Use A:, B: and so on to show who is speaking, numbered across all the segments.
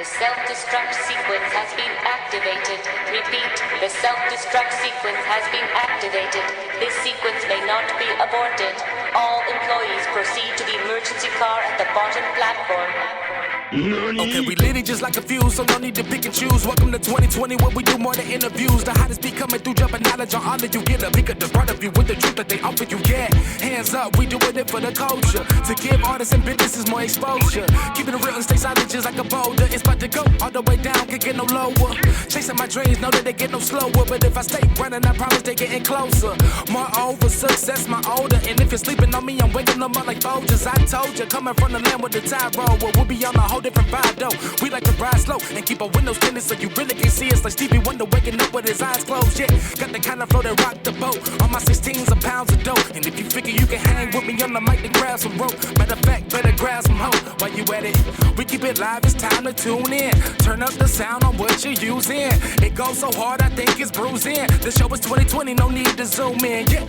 A: The self-destruct sequence has been activated. Repeat, the self-destruct sequence has been activated. This sequence may not be aborted. All employees proceed to the emergency car at the bottom platform.
B: Okay, we lit it just like a fuse, so no need to pick and choose. Welcome to 2020, where we do more than interviews. The hottest be coming through, jumping knowledge on all of you. Get a pick of the front of you with the truth that they offer you. Yeah, hands up, we doing it for the culture. To give artists and businesses more exposure. Keeping it real and stay silent just like a boulder. It's about to go all the way down, can't get no lower. Chasing my dreams, know that they get no slower. But if I stay running, I promise they getting closer. Moreover, success my older. And if you're sleeping on me, I'm waking them up like Folgers. I told you, coming from the land with the tide roll. Well, we'll be on a whole different vibe though. We like to ride slow and keep our windows tinted so you really can see us like Stevie Wonder waking up with his eyes closed. Yeah, got the kind of flow that rock the boat. On my 16s of pounds of dope. And if you figure you can hang with me on the mic, then grab some rope. Matter of fact, better grab some hope. While you at it, we keep it live, it's time to tune in. Turn up the sound on what you're using. It goes so hard, I think it's bruising. The show is 2020, no need to zoom in. Yeah.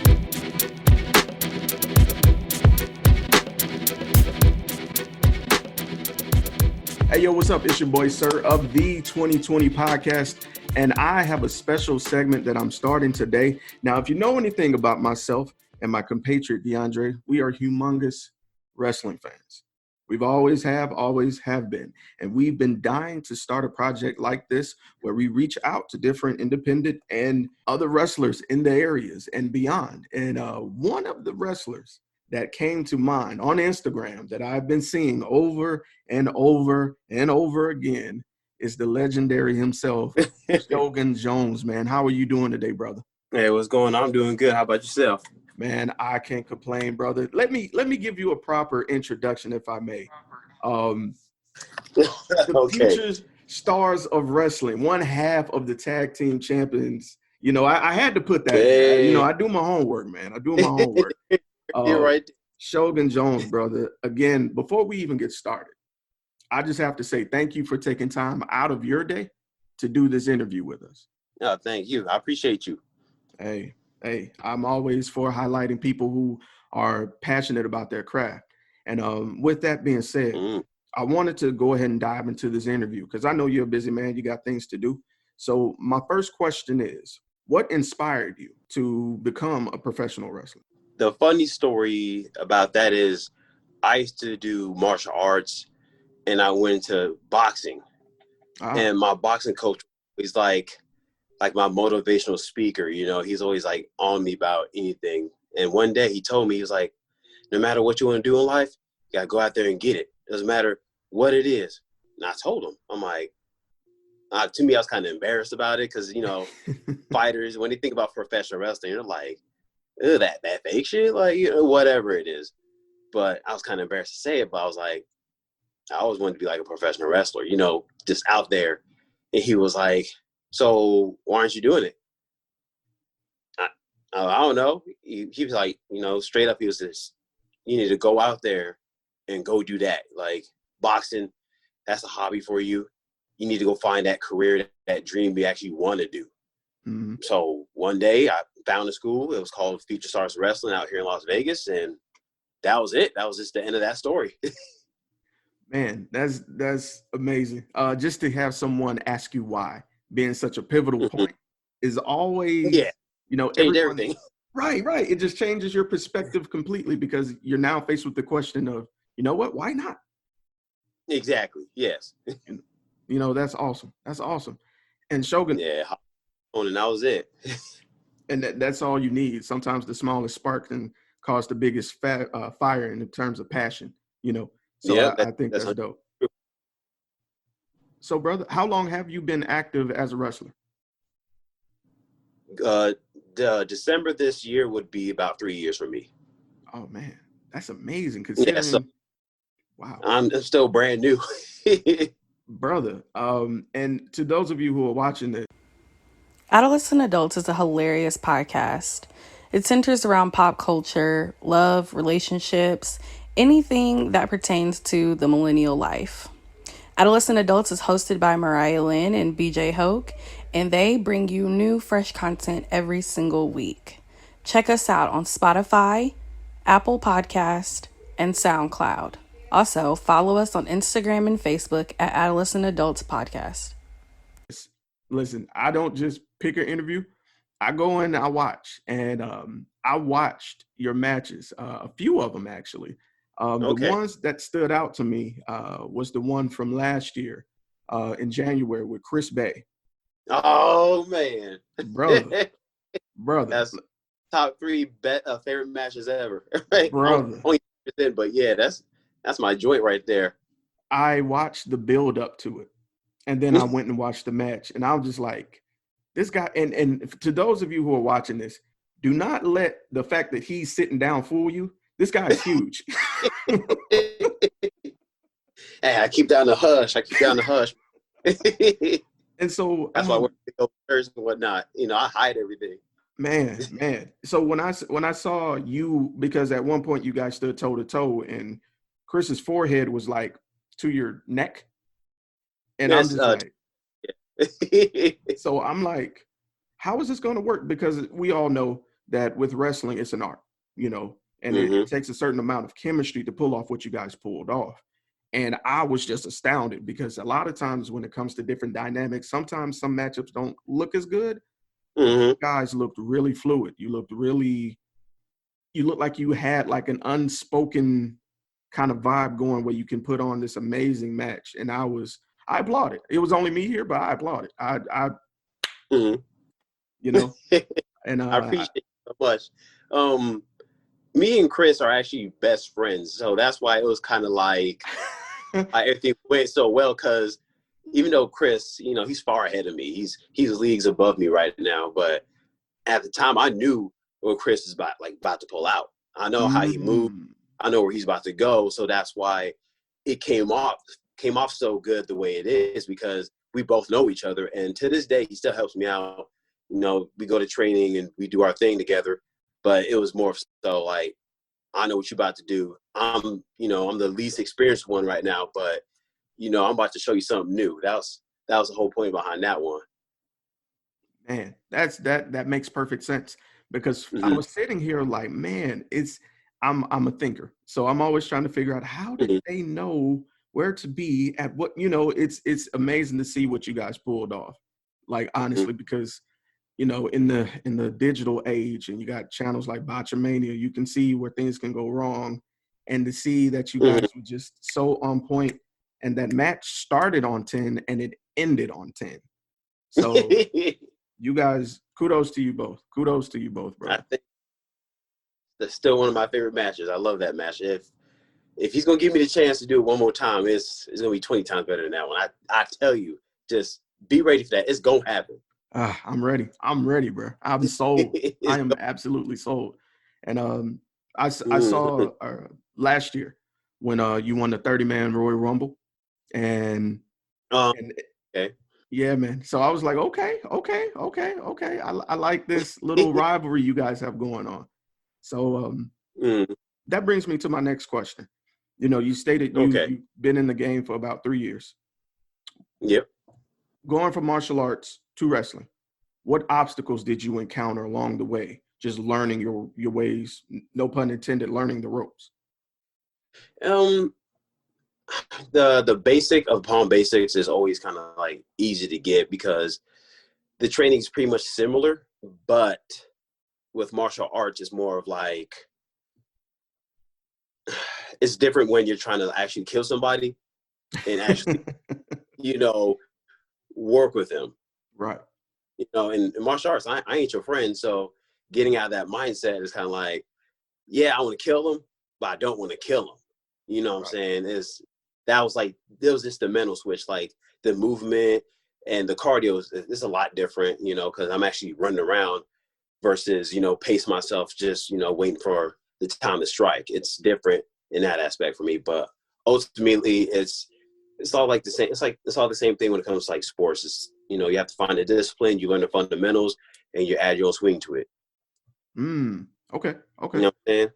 C: Hey, yo, what's up? It's your boy, Sirr, of the 2020 podcast, and I have a special segment that I'm starting today. Now, if you know anything about myself and my compatriot, DeAndre, we are humongous wrestling fans. We've always have been, and we've been dying to start a project like this where we reach out to different independent and other wrestlers in the areas and beyond. And one of the wrestlers that came to mind on Instagram that I've been seeing over and over and over again is the legendary himself, Shogun Jones, man. How are you doing today, brother?
D: Hey, what's going on? I'm doing good. How about yourself?
C: Man, I can't complain, brother. Let me give you a proper introduction, if I may. The future stars of wrestling, one half of the tag team champions. You know, I had to put that.
D: Hey.
C: You know, I do my homework, man. I do my homework.
D: You're right.
C: Shogun Jones, brother. Again, before we even get started, I just have to say thank you for taking time out of your day to do this interview with us.
D: No, thank you. I appreciate you.
C: Hey, I'm always for highlighting people who are passionate about their craft. And with that being said, I wanted to go ahead and dive into this interview because I know you're a busy man. You got things to do. So my first question is, what inspired you to become a professional wrestler?
D: The funny story about that is I used to do martial arts and I went into boxing. And my boxing coach was like my motivational speaker, you know, he's always like on me about anything. And one day he told me, he was like, no matter what you want to do in life, you got to go out there and get it. Doesn't matter what it is. And I told him, I'm like, to me, I was kind of embarrassed about it because, you know, fighters, when they think about professional wrestling, they're like, ugh, that fake shit, like, you know, whatever it is. But I was kind of embarrassed to say it, but I was like, I always wanted to be like a professional wrestler, you know, just out there. And he was like, so why aren't you doing it? I don't know. He was like, you know, straight up, he was just, you need to go out there and go do that. Like boxing, that's a hobby for you. You need to go find that career, that dream you actually want to do. Mm-hmm. So one day I found a school. It was called Future Stars Wrestling out here in Las Vegas. And that was it. That was just the end of that story.
C: Man, that's amazing. Just to have someone ask you why, being such a pivotal point, is always, you know,
D: everything.
C: Right. It just changes your perspective completely because you're now faced with the question of, you know what, why not?
D: Exactly. Yes.
C: You know, that's awesome. That's awesome. And Shogun.
D: Yeah. And that was it.
C: And that's all you need. Sometimes the smallest spark can cause the biggest fire in terms of passion, you know. So yeah, I think that's dope. So, brother, how long have you been active as a wrestler?
D: December this year would be about 3 years for me.
C: Oh, man. That's amazing. Considering, wow.
D: I'm still brand new.
C: Brother, and to those of you who are watching this,
E: Adolescent Adults is a hilarious podcast. It centers around pop culture, love, relationships, anything that pertains to the millennial life. Adolescent Adults is hosted by Mariah Lynn and BJ Hoke, and they bring you new, fresh content every single week. Check us out on Spotify, Apple Podcast, and SoundCloud. Also, follow us on Instagram and Facebook at Adolescent Adults Podcast.
C: Listen, I don't just pick an interview. I go in, I watch, and I watched your matches, a few of them actually. The ones that stood out to me was the one from last year in January with Chris Bay.
D: Oh man,
C: brother,
D: that's top 3 favorite matches ever, right?
C: Brother.
D: Only, but yeah, that's my joint right there.
C: I watched the build up to it, and then I went and watched the match, and I was just like, this guy. And to those of you who are watching this, do not let the fact that he's sitting down fool you. This guy is huge.
D: Hey, I keep down the hush.
C: And so
D: that's why I work with and whatnot. You know, I hide everything.
C: Man. So when I saw you, because at one point you guys stood toe to toe, and Chris's forehead was like to your neck, and yes, I'm just like, so I'm like, how is this going to work? Because we all know that with wrestling, it's an art, you know, and it takes a certain amount of chemistry to pull off what you guys pulled off. And I was just astounded because a lot of times when it comes to different dynamics, sometimes some matchups don't look as good. You guys looked really fluid. You looked like you had like an unspoken kind of vibe going where you can put on this amazing match. And I applauded. It was only me here, but I applauded. You know, and
D: I appreciate it so much. Me and Chris are actually best friends, so that's why it was kind of like everything went so well. Because even though Chris, you know, he's far ahead of me, he's leagues above me right now. But at the time, I knew when Chris is about to pull out. I know how he moved. I know where he's about to go. So that's why it came off so good the way it is, because we both know each other. And to this day, he still helps me out. You know, we go to training and we do our thing together. But it was more so like, I know what you're about to do. I'm the least experienced one right now, but you know, I'm about to show you something new. That was the whole point behind that one.
C: Man, that makes perfect sense, because I was sitting here like, man, I'm a thinker. So I'm always trying to figure out, how did they know where to be at what, you know, it's amazing to see what you guys pulled off. Like, honestly, because you know, in the digital age, and you got channels like Botchamania, you can see where things can go wrong. And to see that you guys were just so on point, and that match started on 10 and it ended on 10. So you guys, kudos to you both. Kudos to you both, bro.
D: I think that's still one of my favorite matches. I love that match. If he's gonna give me the chance to do it one more time, it's gonna be 20 times better than that one. I tell you, just be ready for that. It's gonna happen.
C: I'm ready, bro. I'm sold. I am absolutely sold. And I saw last year when you won the 30-man Royal Rumble, and yeah, man. So I was like, okay. I like this little rivalry you guys have going on. So that brings me to my next question. You know, you stated you've been in the game for about 3 years.
D: Yep.
C: Going from martial arts to wrestling, what obstacles did you encounter along the way? Just learning your ways, no pun intended, learning the ropes.
D: The basic of Palm Basics is always kind of like easy to get, because the training is pretty much similar, but with martial arts, it's more of like, it's different when you're trying to actually kill somebody and actually, you know, work with them.
C: Right.
D: You know, in martial arts, I ain't your friend. So getting out of that mindset is kind of like, yeah, I want to kill them, but I don't want to kill them. You know what I'm saying? There was just the mental switch, like the movement and the cardio is a lot different, you know, because I'm actually running around versus, you know, pace myself just, you know, waiting for the time to strike. It's different in that aspect for me. But ultimately, it's all like the same. It's all the same thing when it comes to like sports. It's, you know, you have to find the discipline, you learn the fundamentals, and you add your own swing to it.
C: Okay.
D: You know what I'm saying?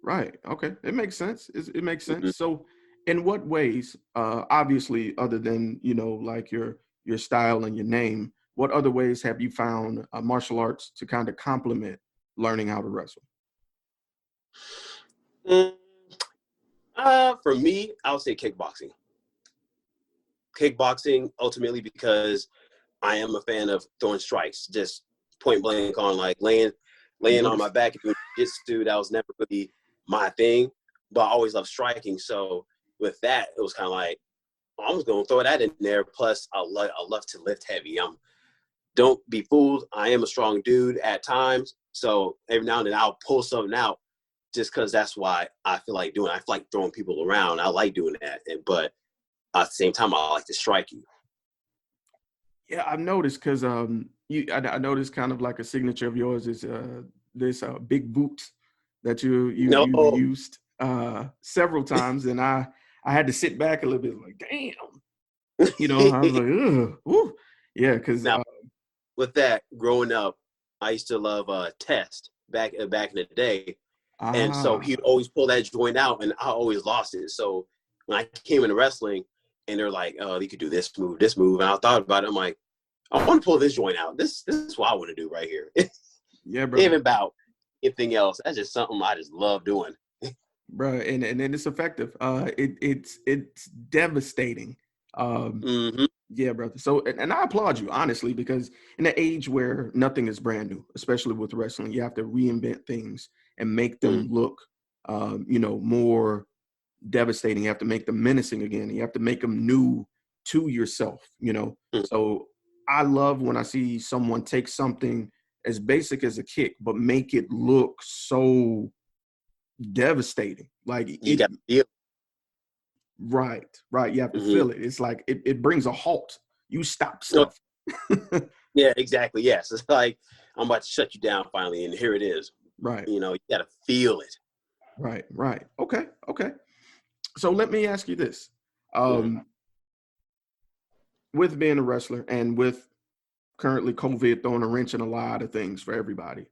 C: Right. Okay. It makes sense. It makes sense. So in what ways, obviously, other than, you know, like your style and your name, what other ways have you found martial arts to kind of complement learning how to wrestle?
D: For me, I would say kickboxing. Kickboxing, ultimately, because I am a fan of throwing strikes, just point blank on like laying on my back and doing jiu-jitsu. That was never really my thing, but I always loved striking. So with that, it was kind of like, I was going to throw that in there. Plus, I love to lift heavy. Don't be fooled. I am a strong dude at times. So every now and then I'll pull something out just because that's why I feel like doing it. I feel like throwing people around. I like doing that. But at the same time, I like to strike you.
C: Yeah, I've noticed because I noticed kind of like a signature of yours is this big boots that you used several times, and I had to sit back a little bit, like, damn, you know, I was like, ugh, woo. Yeah, because
D: now with that, growing up, I used to love Test back in the day, and so he'd always pull that joint out, and I always lost it. So when I came into wrestling, and they're like, oh, you could do this move, and I thought about it. I'm like, I want to pull this joint out. This is what I want to do right here.
C: Yeah, bro.
D: Even about anything else, that's just something I just love doing.
C: Bro, and it's effective. It's devastating. Yeah, brother. So, and I applaud you, honestly, because in an age where nothing is brand new, especially with wrestling, you have to reinvent things and make them look, more devastating. You have to make them menacing again. You have to make them new to yourself, So I love when I see someone take something as basic as a kick, but make it look so devastating. Like
D: you got to feel it.
C: Right. You have to feel it. It's like it brings a halt. You stop stuff.
D: Yeah, exactly. Yes. It's like, I'm about to shut you down finally, and here it is.
C: Right.
D: You got to feel it.
C: Right. Okay. So let me ask you this. With being a wrestler and with currently COVID throwing a wrench in a lot of things for everybody,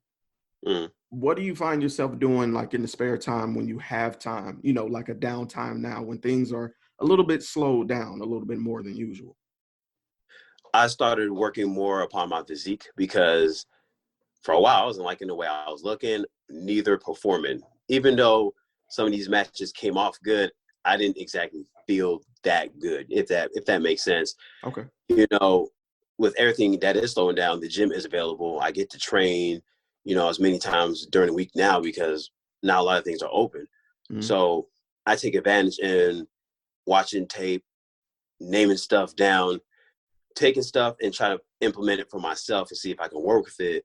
C: what do you find yourself doing, like in the spare time when you have time, like a downtime now when things are a little bit slowed down, a little bit more than usual?
D: I started working more upon my physique because for a while I wasn't liking the way I was looking, neither performing. Even though some of these matches came off good, I didn't exactly feel that good, if that makes sense.
C: Okay.
D: With everything that is slowing down, the gym is available. I get to train, as many times during the week now because now a lot of things are open. So I take advantage in watching tape, naming stuff down, taking stuff and trying to implement it for myself and see if I can work with it,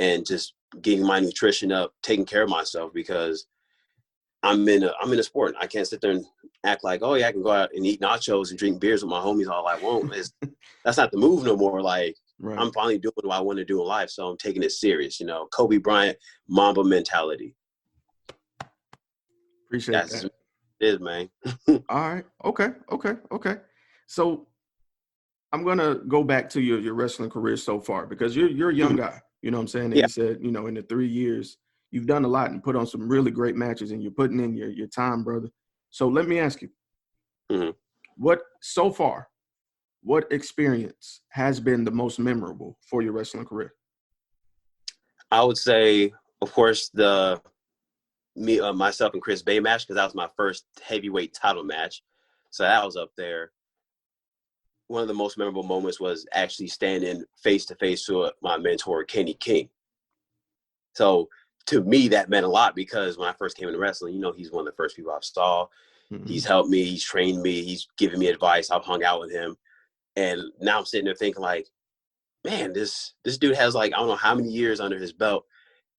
D: and just getting my nutrition up, taking care of myself, because I'm in a sport. I can't sit there and act like, oh yeah, I can go out and eat nachos and drink beers with my homies all I want. That's not the move no more. Like, right. I'm finally doing what I want to do in life, so I'm taking it serious. Kobe Bryant, Mamba mentality.
C: Appreciate that.
D: It is, man.
C: All right. Okay. So I'm gonna go back to your wrestling career so far, because you're a young guy. You know what I'm saying? And you said, in the 3 years, you've done a lot and put on some really great matches, and you're putting in your time, brother. So let me ask you, what experience has been the most memorable for your wrestling career?
D: I would say, of course, myself and Chris Bay match, because that was my first heavyweight title match. So that was up there. One of the most memorable moments was actually standing face to face with my mentor, Kenny King. So to me, that meant a lot, because when I first came into wrestling, he's one of the first people I saw. He's helped me. He's trained me. He's given me advice. I've hung out with him. And now I'm sitting there thinking like, man, this dude has like, I don't know how many years under his belt.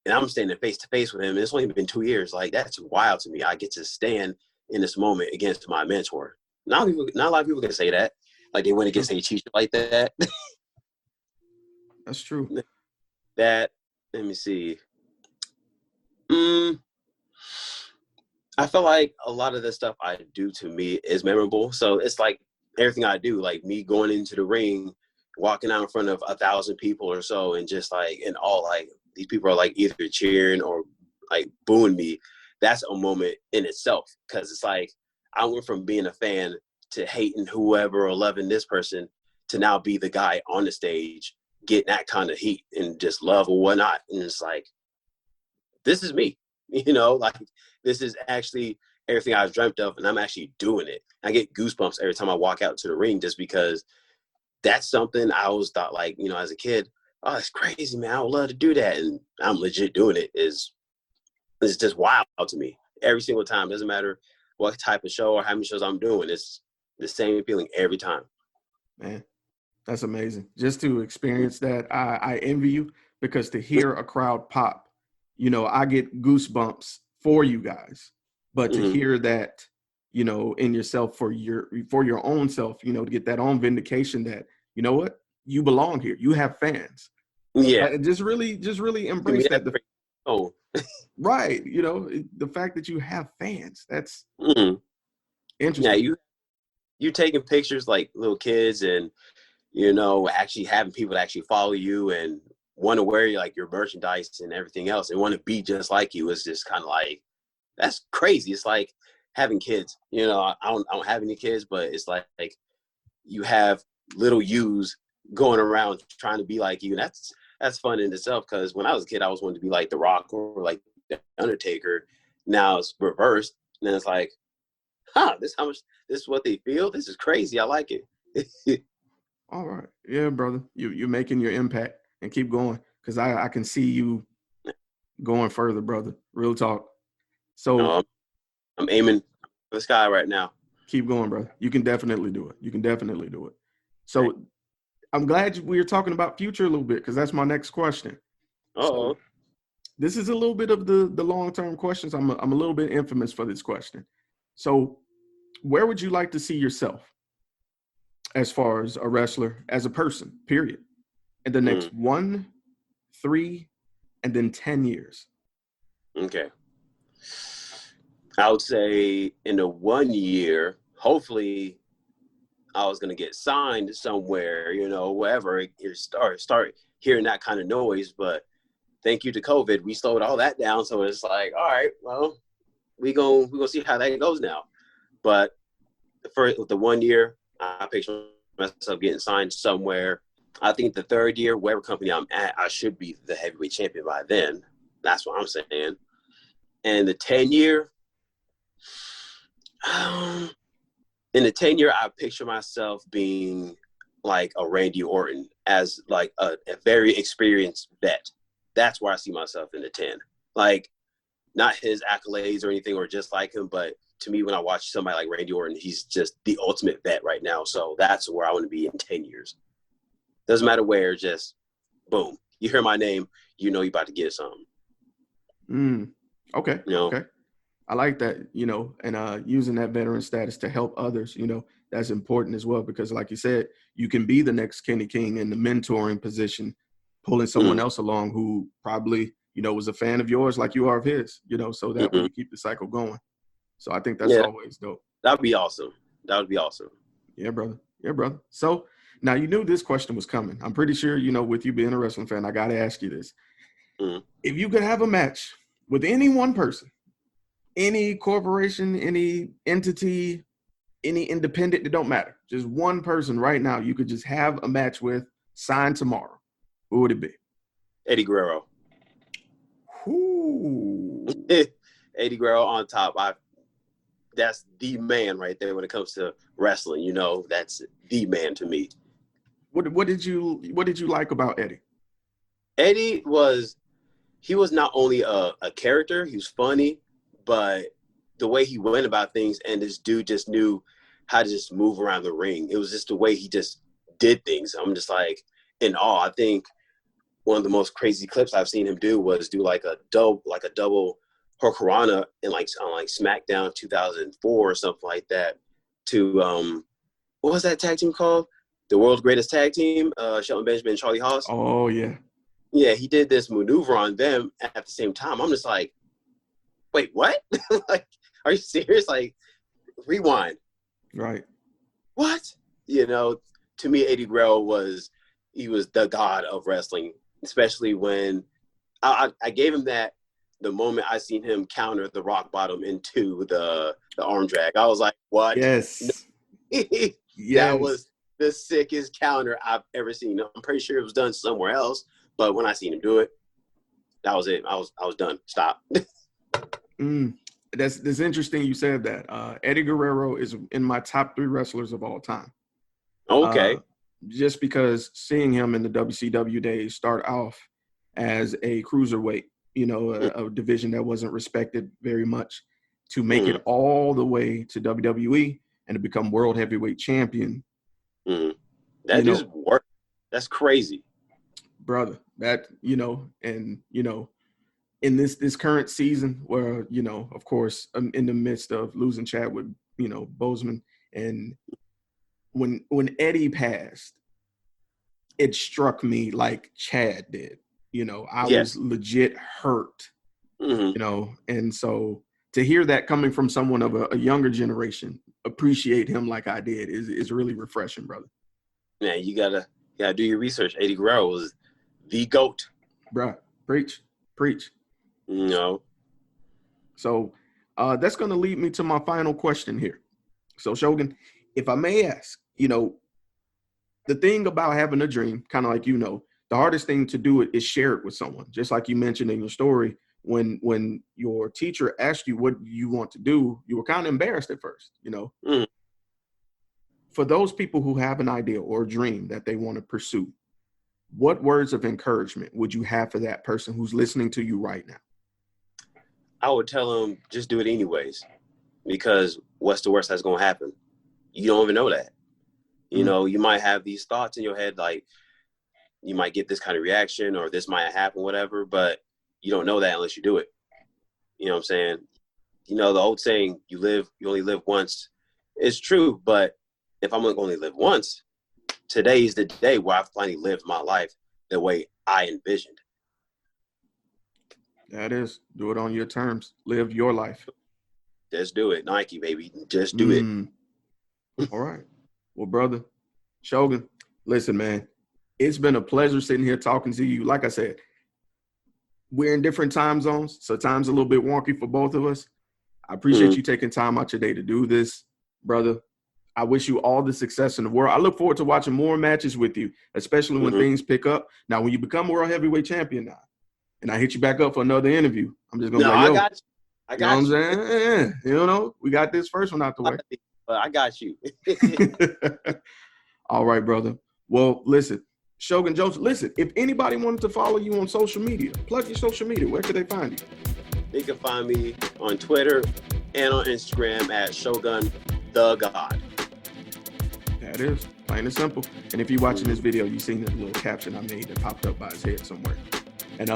D: And I'm standing face to face with him. And it's only been 2 years. Like, that's wild to me. I get to stand in this moment against my mentor. Not a lot of people can say that. Like, they went against a teacher like that.
C: That's true.
D: Let me see. I feel like a lot of the stuff I do, to me, is memorable. So it's like everything I do, like me going into the ring, walking out in front of 1,000 people or so, and just like, and all like these people are like either cheering or like booing me. That's a moment in itself, because it's like I went from being a fan to hating whoever or loving this person to now be the guy on the stage getting that kind of heat and just love or whatnot. And it's like, this is me, like this is actually everything I've dreamt of, and I'm actually doing it. I get goosebumps every time I walk out to the ring just because that's something I always thought, like, you know, as a kid, oh, it's crazy, man. I would love to do that. And I'm legit doing it. It's just wild to me every single time. Doesn't matter what type of show or how many shows I'm doing. It's the same feeling every time.
C: Man, that's amazing. Just to experience that, I envy you, because to hear a crowd pop, you know, I get goosebumps for you guys. But to hear that, you know, in yourself for your own self, you know, to get that own vindication that, you know what, you belong here. You have fans.
D: Yeah.
C: Just really embrace that.
D: Oh,
C: Right. You know, the fact that you have fans, that's interesting.
D: Yeah, you taking pictures like little kids, and, you know, actually having people that actually follow you and want to wear like your merchandise and everything else and want to be just like you is just kind of like, that's crazy. It's like having kids. You know, I don't have any kids, but it's like you have little yous going around trying to be like you. And that's fun in itself, because when I was a kid, I was wanting to be like The Rock or like The Undertaker. Now it's reversed. And then it's like, this is what they feel. This is crazy. I like it.
C: All right. Yeah, brother. You're making your impact, and keep going, because I can see you going further, brother. Real talk. So
D: I'm aiming for the sky right now.
C: Keep going, brother. You can definitely do it. So I'm glad we were talking about future a little bit, because that's my next question. So this is a little bit of the long-term questions. I'm a little bit infamous for this question. So where would you like to see yourself as far as a wrestler, as a person, period, in the next 1, 3, and then 10 years?
D: Okay. I would say in the 1 year, hopefully I was going to get signed somewhere, you know, wherever, start hearing that kind of noise. But thank you to COVID, we slowed all that down. So it's like, all right, well, we're gonna see how that goes now. But for the 1 year, I picture myself getting signed somewhere. I think the third year, whatever company I'm at, I should be the heavyweight champion by then. That's what I'm saying. And the 10-year, in the 10-year, I picture myself being like a Randy Orton, as like a very experienced vet. That's where I see myself in the 10. Like, not his accolades or anything, or just like him, but to me, when I watch somebody like Randy Orton, he's just the ultimate vet right now. So that's where I want to be in 10 years. Doesn't matter where, just boom. You hear my name, you know you're about to get something.
C: Okay.
D: You know?
C: Okay. I like that, you know, and using that veteran status to help others, you know, that's important as well, because like you said, you can be the next Kenny King in the mentoring position, pulling someone else along who probably, you know, was a fan of yours like you are of his, you know, so that way you keep the cycle going. So I think that's always dope.
D: That'd be awesome. That would be awesome.
C: Yeah, brother. Yeah, brother. So now you knew this question was coming. I'm pretty sure, you know, with you being a wrestling fan, I got to ask you this. If you could have a match with any one person, any corporation, any entity, any independent, it don't matter. Just one person right now you could just have a match with, signed tomorrow. Who would it be?
D: Eddie Guerrero. Eddie Guerrero on top. That's the man right there when it comes to wrestling. You know, that's the man to me.
C: What did you like about Eddie?
D: Eddie was not only a character, he was funny, but the way he went about things, and this dude just knew how to just move around the ring. It was just the way he just did things. I'm just like in awe. I think one of the most crazy clips I've seen him do was do like a double Hurricanrana in on SmackDown 2004 or something like that to what was that tag team called? The World's Greatest Tag Team, Shelton Benjamin and Charlie Haas.
C: Oh yeah.
D: Yeah, he did this maneuver on them at the same time. I'm just like, wait, what? Like, are you serious? Like, rewind.
C: Right.
D: What? You know, to me, Eddie Guerrero was the god of wrestling, especially when I gave him that the moment I seen him counter the rock bottom into the arm drag. I was like, what?
C: Yes.
D: Yes. That was the sickest counter I've ever seen. I'm pretty sure it was done somewhere else, but when I seen him do it, that was it. I was done. Stop.
C: That's interesting you said that. Eddie Guerrero is in my top 3 wrestlers of all time.
D: Okay.
C: Just because seeing him in the WCW days start off as a cruiserweight, a division that wasn't respected very much, to make it all the way to WWE and to become world heavyweight champion.
D: That is work. That's crazy,
C: brother. That, in this current season where, of course, I'm in the midst of losing Chadwick, Boseman, and when Eddie passed, it struck me like Chad did. I was legit hurt, and so to hear that coming from someone of a younger generation, appreciate him like I did is really refreshing, brother.
D: Yeah, you gotta do your research. Eddie Guerrero was the GOAT.
C: Bruh, preach.
D: No.
C: So that's going to lead me to my final question here. So, Shogun, if I may ask, the thing about having a dream, kind of like, the hardest thing to do it is share it with someone. Just like you mentioned in your story, when your teacher asked you what you want to do, you were kind of embarrassed at first, For those people who have an idea or a dream that they want to pursue, what words of encouragement would you have for that person who's listening to you right now?
D: I would tell them just do it anyways, because what's the worst that's going to happen? You don't even know that. You might have these thoughts in your head, like you might get this kind of reaction or this might happen, whatever, but you don't know that unless you do it. You know what I'm saying? The old saying, you only live once, is true, but if I'm only live once, today is the day where I finally lived my life the way I envisioned.
C: That is, do it on your terms. Live your life.
D: Just do it. Nike, baby. Just do it.
C: All right. Well, brother, Shogun, listen, man, it's been a pleasure sitting here talking to you. Like I said, we're in different time zones, so time's a little bit wonky for both of us. I appreciate you taking time out your day to do this, brother. I wish you all the success in the world. I look forward to watching more matches with you, especially when things pick up. Now, when you become world heavyweight champion now, and I hit you back up for another interview, I'm just going to
D: I got you. I got you.
C: Know what I'm saying? We got this first one out the way.
D: I got you.
C: All right, brother. Well, listen, Shogun Jones, listen, if anybody wanted to follow you on social media, plug your social media. Where could they find you?
D: They can find me on Twitter and on Instagram at Shogun the God.
C: That is, plain and simple. And if you're watching this video, you've seen that little caption I made that popped up by his head somewhere. And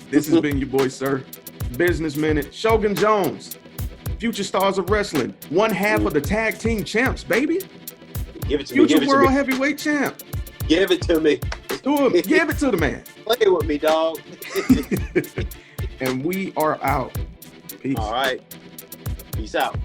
C: this has been your boy, Sirr, Business Minute, Shogun Jones, future stars of wrestling, one half of the tag team champs, baby.
D: Give it to
C: future
D: me.
C: World heavyweight champ.
D: Give it to me.
C: Give it to the man.
D: Play with me, dog.
C: And we are out. Peace.
D: All right. Peace out.